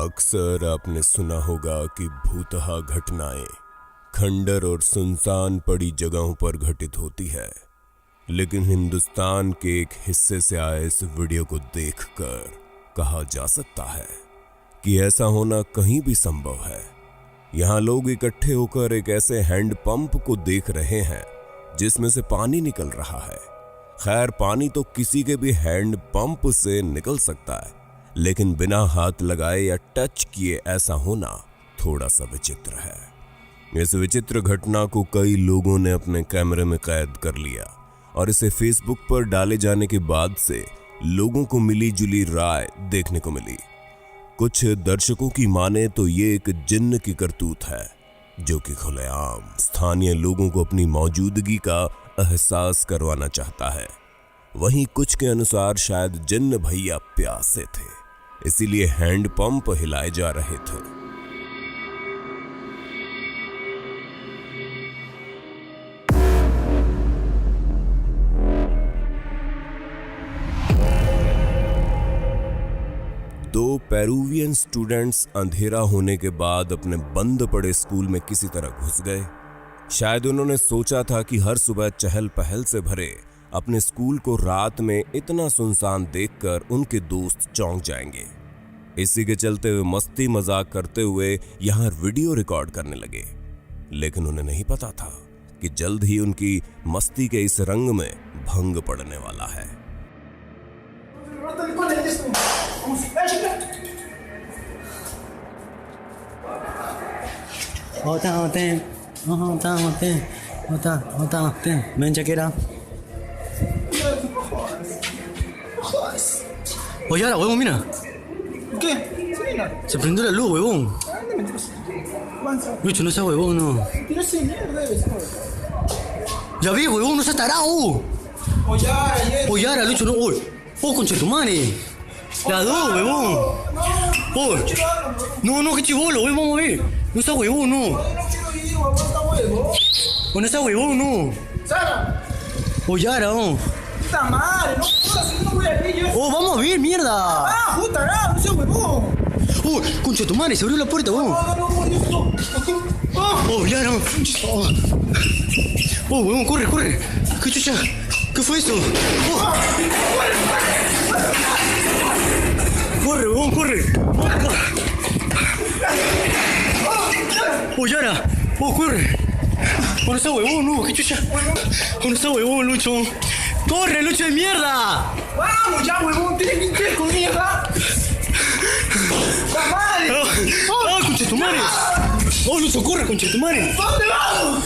अक्सर आपने सुना होगा कि भूतहा घटनाएं खंडर और सुनसान पड़ी जगहों पर घटित होती है, लेकिन हिंदुस्तान के एक हिस्से से आए इस वीडियो को देखकर कहा जा सकता है कि ऐसा होना कहीं भी संभव है। यहाँ लोग इकट्ठे होकर एक ऐसे हैंडपंप को देख रहे हैं जिसमें से पानी निकल रहा है। खैर, पानी तो किसी के भी हैंडपंप से निकल सकता है, लेकिन बिना हाथ लगाए या टच किए ऐसा होना थोड़ा सा विचित्र है। इस विचित्र घटना को कई लोगों ने अपने कैमरे में कैद कर लिया और इसे फेसबुक पर डाले जाने के बाद से लोगों को मिली जुली राय देखने को मिली। कुछ दर्शकों की माने तो ये एक जिन्न की करतूत है जो कि खुलेआम स्थानीय लोगों को अपनी मौजूदगी का एहसास करवाना चाहता है। वहीं कुछ के अनुसार शायद जिन्न भैया प्यासे थे, इसीलिए हैंडपंप हिलाए जा रहे थे। दो पेरुवियन स्टूडेंट्स अंधेरा होने के बाद अपने बंद पड़े स्कूल में किसी तरह घुस गए। शायद उन्होंने सोचा था कि हर सुबह चहल पहल से भरे अपने स्कूल को रात में इतना सुनसान देखकर उनके दोस्त चौंक जाएंगे। इसी के चलते वे मस्ती मजाक करते हुए यहाँ वीडियो रिकॉर्ड करने लगे, लेकिन उन्हें नहीं पता था कि जल्द ही उनकी मस्ती के इस रंग में भंग पड़ने वाला है। होता ven, chequera. Oye, ahora, huevón, mira. ¿Qué? Se prendió la luz, huevón. Lucho, no seas huevón, no. Tira ese mierda, debe ser. Ya vi, huevón, no seas tarado. Oye, ahora, Lucho, no. Oh, conchetumare. La dos, huevón. Oh. No, qué chivolo, huevón, vamos a ver. No seas huevón, no. No seas huevón, no. ¡Sara! Oye, ahora, no. ¡Puta madre! ¡No jodas! ¡Yo no voy a ver! Oh, vamos a ver, mierda. ¡Ah, puta! ¡No seas huevón! Oh, concha tu madre, se abrió la puerta, vos. No, Dios. Oh, ya, no. Oh, huevón, corre. ¿Qué chucha? ¿Qué fue eso? Oh. Corre, huevón, corre. Oh, Yara. Oh, corre. Oh, no está huevón, no. ¿Qué chucha? Oh, no está huevón, Lucho. ¡Corre, Lucho de mierda! ¡Vamos ya, huevón! ¡Tienes que ir con mierda! ¡La madre! ¡Oh, concha tu madre! ¡Oh, Lucho, corre, concha tu madre! ¿Dónde vamos?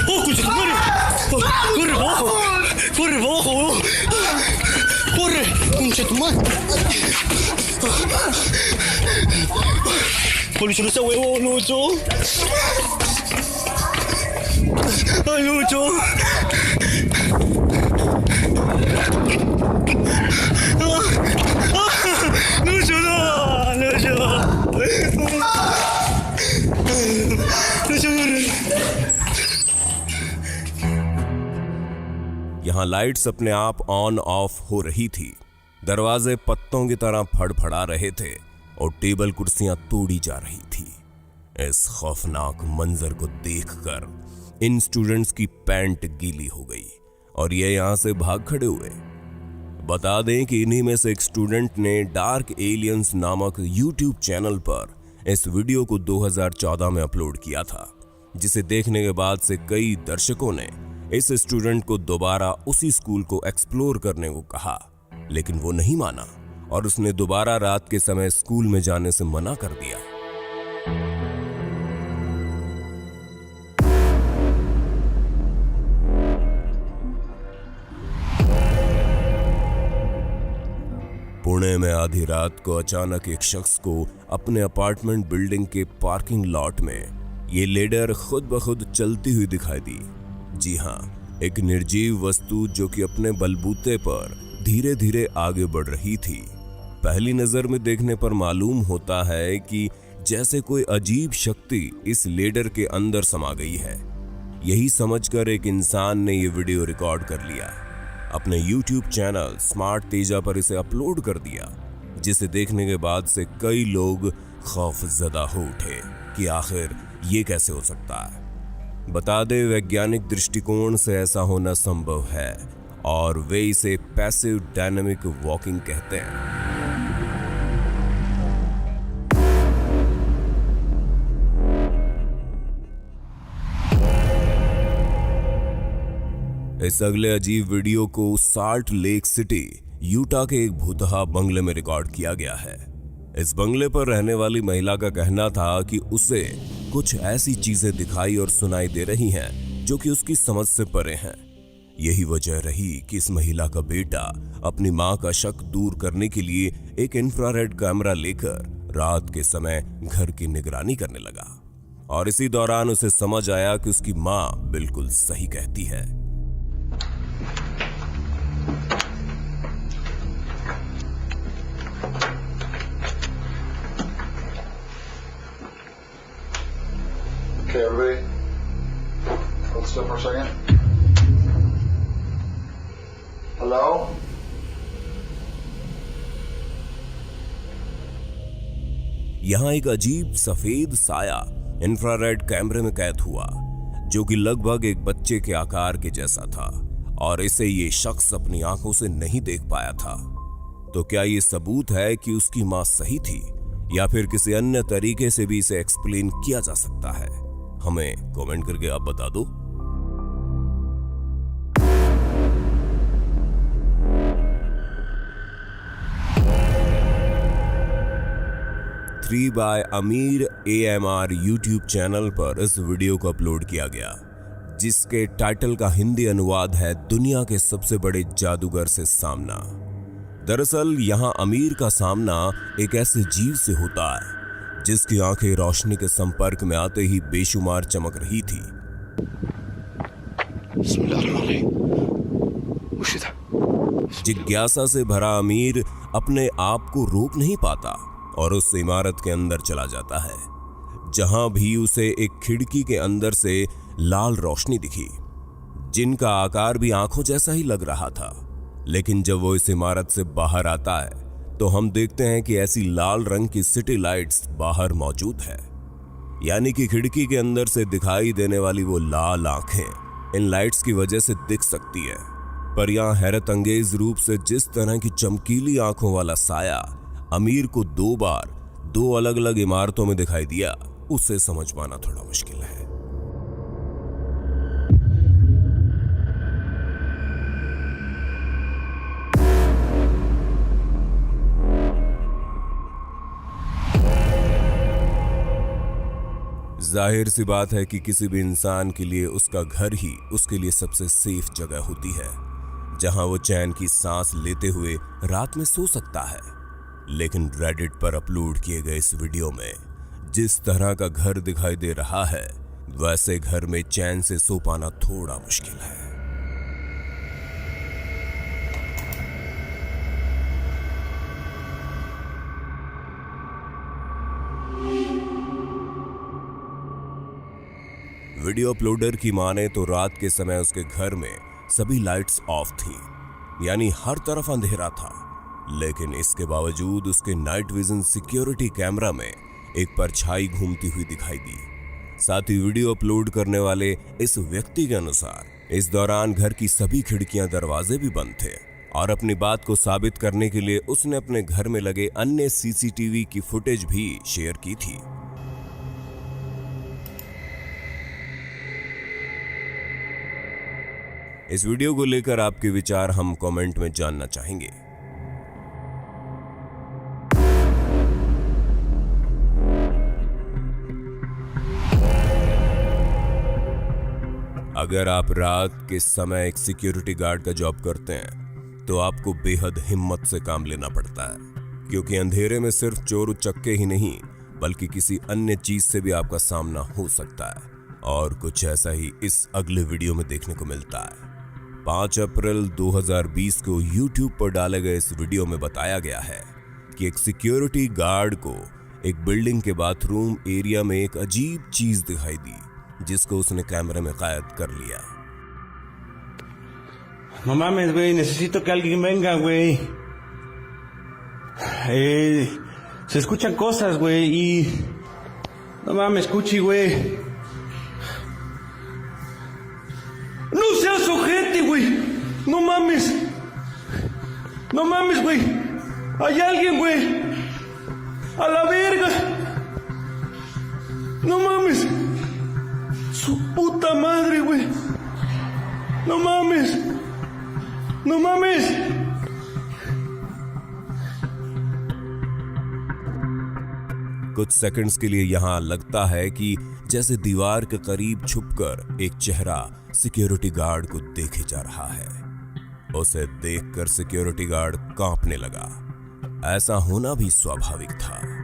¡Oh, concha tu madre! ¡Corre para abajo! ¡Corre para abajo, huevón! ¡Corre, concha tu madre! ¡Oh, Lucho, no está huevón, Lucho! ¡Ay, Lucho! ¡Lucho, no! ¡Lucho! यहाँ lights अपने आप on off हो रही थी, दरवाजे पत्तों की तरह फड़फड़ा रहे थे और टेबल कुर्सियां तोड़ी जा रही थी। इस खौफनाक मंजर को देखकर इन स्टूडेंट्स की पैंट गीली हो गई और ये यहां से भाग खड़े हुए। बता दें कि इन्हीं में से एक स्टूडेंट ने डार्क एलियंस नामक यूट्यूब चैनल पर इस वीडियो को 2014 में अपलोड किया था, जिसे देखने के बाद से कई दर्शकों ने इस स्टूडेंट को दोबारा उसी स्कूल को एक्सप्लोर करने को कहा, लेकिन वो नहीं माना और उसने दोबारा रात के समय स्कूल में जाने से मना कर दिया। पुणे में आधी रात को अचानक एक शख्स को अपने अपार्टमेंट बिल्डिंग के पार्किंग लॉट में ये लेडर खुद ब खुद चलती हुई दिखाई दी। जी हाँ, एक निर्जीव वस्तु जो कि अपने बलबूते पर धीरे धीरे आगे बढ़ रही थी। पहली नजर में देखने पर मालूम होता है कि जैसे कोई अजीब शक्ति इस लेडर के अंदर समा गई है। यही समझकर एक इंसान ने ये वीडियो रिकॉर्ड कर लिया, अपने YouTube चैनल स्मार्ट तेजा पर इसे अपलोड कर दिया जिसे देखने के बाद से कई लोग खौफजदा हो उठे कि आखिर ये कैसे हो सकता है। बता दे, वैज्ञानिक दृष्टिकोण से ऐसा होना संभव है और वे इसे पैसिव डायनामिक वॉकिंग कहते हैं। इस अगले अजीब वीडियो को साल्ट लेक सिटी, यूटा के एक भूतहा बंगले में रिकॉर्ड किया गया है। इस बंगले पर रहने वाली महिला का कहना था कि उसे कुछ ऐसी चीजें दिखाई और सुनाई दे रही हैं जो कि उसकी समझ से परे हैं। यही वजह रही कि इस महिला का बेटा अपनी मां का शक दूर करने के लिए एक इंफ्रारेड कैमरा लेकर रात के समय घर की निगरानी करने लगा और इसी दौरान उसे समझ आया कि उसकी मां बिल्कुल सही कहती है। Okay, everybody, hold still for a second. Hello? यहां एक अजीब सफेद साया इंफ्रारेड कैमरे में कैद हुआ जो कि लगभग एक बच्चे के आकार के जैसा था और इसे ये शख्स अपनी आंखों से नहीं देख पाया था। तो क्या ये सबूत है कि उसकी मां सही थी या फिर किसी अन्य तरीके से भी इसे एक्सप्लेन किया जा सकता है? हमें कमेंट करके आप बता दो। 3 by अमीर AMR यूट्यूब चैनल पर इस वीडियो को अपलोड किया गया, जिसके टाइटल का हिंदी अनुवाद है दुनिया के सबसे बड़े जादूगर से सामना। दरअसल यहां अमीर का सामना एक ऐसे जीव से होता है जिसकी आंखें रोशनी के संपर्क में आते ही बेशुमार चमक रही थी। जिज्ञासा से भरा अमीर अपने आप को रोक नहीं पाता और उस इमारत के अंदर चला जाता है, जहां भी उसे एक खिड़की के अंदर से लाल रोशनी दिखी, जिनका आकार भी आंखों जैसा ही लग रहा था। लेकिन जब वो इस इमारत से बाहर आता है तो हम देखते हैं कि ऐसी लाल रंग की सिटी लाइट्स बाहर मौजूद है, यानी कि खिड़की के अंदर से दिखाई देने वाली वो लाल आंखें इन लाइट्स की वजह से दिख सकती है। पर यहां हैरत अंगेज रूप से जिस तरह की चमकीली आंखों वाला साया अमीर को 2 बार 2 अलग अलग इमारतों में दिखाई दिया, उसे समझ पाना थोड़ा मुश्किल है। जाहिर सी बात है कि किसी भी इंसान के लिए उसका घर ही उसके लिए सबसे सेफ जगह होती है, जहां वो चैन की सांस लेते हुए रात में सो सकता है। लेकिन रेडिट पर अपलोड किए गए इस वीडियो में जिस तरह का घर दिखाई दे रहा है, वैसे घर में चैन से सो पाना थोड़ा मुश्किल है। वीडियो अपलोडर की माने तो रात के समय उसके घर में सभी लाइट्स ऑफ थी, यानी हर तरफ अंधेरा था। लेकिन इसके बावजूद उसके नाइट विजन सिक्योरिटी कैमरा में एक परछाई घूमती हुई दिखाई दी। साथ ही वीडियो अपलोड करने वाले इस व्यक्ति के अनुसार इस दौरान घर की सभी खिड़कियां दरवाजे भी बंद थे और अपनी बात को साबित करने के लिए उसने अपने घर में लगे अन्य CCTV की फुटेज भी शेयर की थी। इस वीडियो को लेकर आपके विचार हम कमेंट में जानना चाहेंगे। अगर आप रात के समय एक सिक्योरिटी गार्ड का जॉब करते हैं तो आपको बेहद हिम्मत से काम लेना पड़ता है, क्योंकि अंधेरे में सिर्फ चोर उचक्के ही नहीं बल्कि किसी अन्य चीज से भी आपका सामना हो सकता है। और कुछ ऐसा ही इस अगले वीडियो में देखने को मिलता है। 5 अप्रैल 2020 को YouTube पर डाले गए इस वीडियो में बताया गया है कि एक सिक्योरिटी गार्ड को एक बिल्डिंग के बाथरूम एरिया में एक अजीब चीज दिखाई दी, जिसको उसने कैमरे में कैद कर लिया। No mames, güey, necesito que alguien venga, güey. Se escuchan cosas, güey, y... No mames, Cuchi, güey. ¡No seas ojete, güey! ¡No mames! ¡No mames, güey! ¡Hay alguien, güey! ¡A la verga! ¡No mames! ¡Su puta madre, güey! ¡No mames! ¡No mames! कुछ seconds के लिए यहाँ लगता है कि जैसे दीवार के करीब छुपकर एक चेहरा सिक्योरिटी गार्ड को देखे जा रहा है। उसे देखकर सिक्योरिटी गार्ड कांपने लगा। ऐसा होना भी स्वाभाविक था।